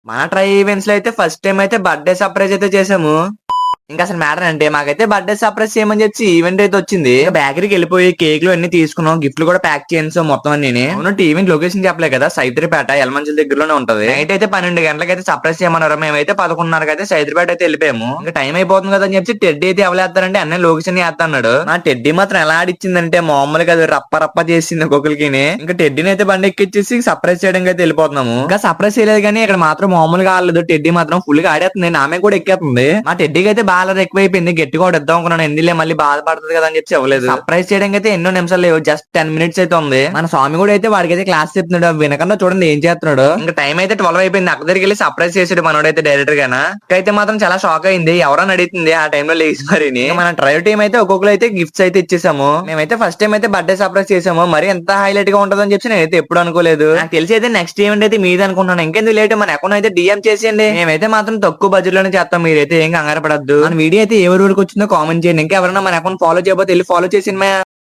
మన try events లో అయితే ఫస్ట్ టైం అయితే బర్త్డే సర్ప్రైజ్ అయితే చేసాము. ఇంకా అసలు మ్యాటర్ అంటే మాకైతే బర్త్డే సర్ప్రైజ్ చేయమని చెప్పి ఈవెంట్ అయితే వచ్చింది. బేకరీకి వెళ్ళిపోయి కేక్లు అన్ని తీసుకున్నాం, గిఫ్ట్లు కూడా ప్యాక్ చేయించాం మొత్తం అన్ని. అవును, ఈవెంట్ లొకేషన్ చెప్పలే కదా, సైదరిపేట ఎలమంచుల దగ్గరలోనే ఉంటది. నైట్ అయితే 12 గంటలకు అయితే సర్ప్రైజ్ చేయమన్నారు. మేమైతే 11:30 అయితే సైదరిపేట అయితే వెళ్ళిపోయాము. ఇంకా టైం అయిపోతుంది కదా అని చెప్పి టెడ్డీ అయితే ఎవలేస్తారంటే అన్నీ లొకేషన్ వేస్తాడు. నా టెడ్డీ మాత్రం ఎలా ఆడిచ్చిందంటే మామూలుగా అది రప్ప రప్ప చేసింది ఒక్కొక్కరికి. ఇంకా టెడ్డీని అయితే బండి ఎక్కిచ్చేసి సర్ప్రైజ్ చేయడానికి అయితే వెళ్ళిపోతున్నాము. ఇంకా సర్ప్రైజ్ చేయలేదు కానీ ఇక్కడ మాత్రం మామూలుగా ఆడలేదు. టెడ్డీ మాత్రం ఫుల్ గా ఆడేస్తుంది, నామే కూడా ఎక్కేస్తుంది. మా టెడ్డీకి అయితే బాగా ఎక్కువైపోయింది, గట్టిగా కూడా ఇద్దాం అనుకున్నాను, ఎందులే మళ్ళీ బాధపడుతుంది కదా అని చెప్పి ఇవ్వలేదు. సర్ప్రైజ్ చేయడానికి అయితే ఎన్నో నిమిషాలు లేవు, జస్ట్ 10 మినిట్స్ అయితే ఉంది. మన స్వామి కూడా అయితే వాడికి అయితే క్లాస్ చెప్తున్నాడు, వినకుండా చూడండి ఏం చేస్తున్నాడు. ఇంకా టైం అయితే 12 అయిపోయింది, అక్కడ దగ్గరికి వెళ్ళి సర్ప్రైజ్ చేసాడు మనోడైతే డైరెక్టర్ గానా. అయితే మాత్రం చాలా షాక్ అయింది, ఎవరని అడుగుతుంది ఆ టైంలో లేచి మరిని. మన ట్రైవ్ టీం అయితే ఒక్కొక్కరు అయితే గిఫ్ట్స్ అయితే ఇచ్చేసాము. మేమైతే ఫస్ట్ టైం అయితే బర్త్డే సర్ప్రైజ్ చేసాము, మరి ఎంత హైలైట్ గా ఉంటుందని చెప్పి నేనైతే ఎప్పుడు అనుకోలేదు. నాకు తెలిసి అయితే నెక్స్ట్ ఈవెంట్ అయితే మీది అనుకుంటున్నాను. ఇంకెందుకు లేట్, మన అకౌంట్ అయితే డిఎం చేసేయండి. మేమైతే మాత్రం తక్కువ బడ్జెట్ లోనే చేస్తాం, మీరైతే ఏం కంగారు పడద్దు. మన వీడియో అయితే ఎవరి వరకు వచ్చిందో కామెంట్ చేయండి. ఇంకా ఎవరైనా మన అకౌంట్ ఫాలో చేయబోతే వెళ్ళి ఫాలో చేసింది.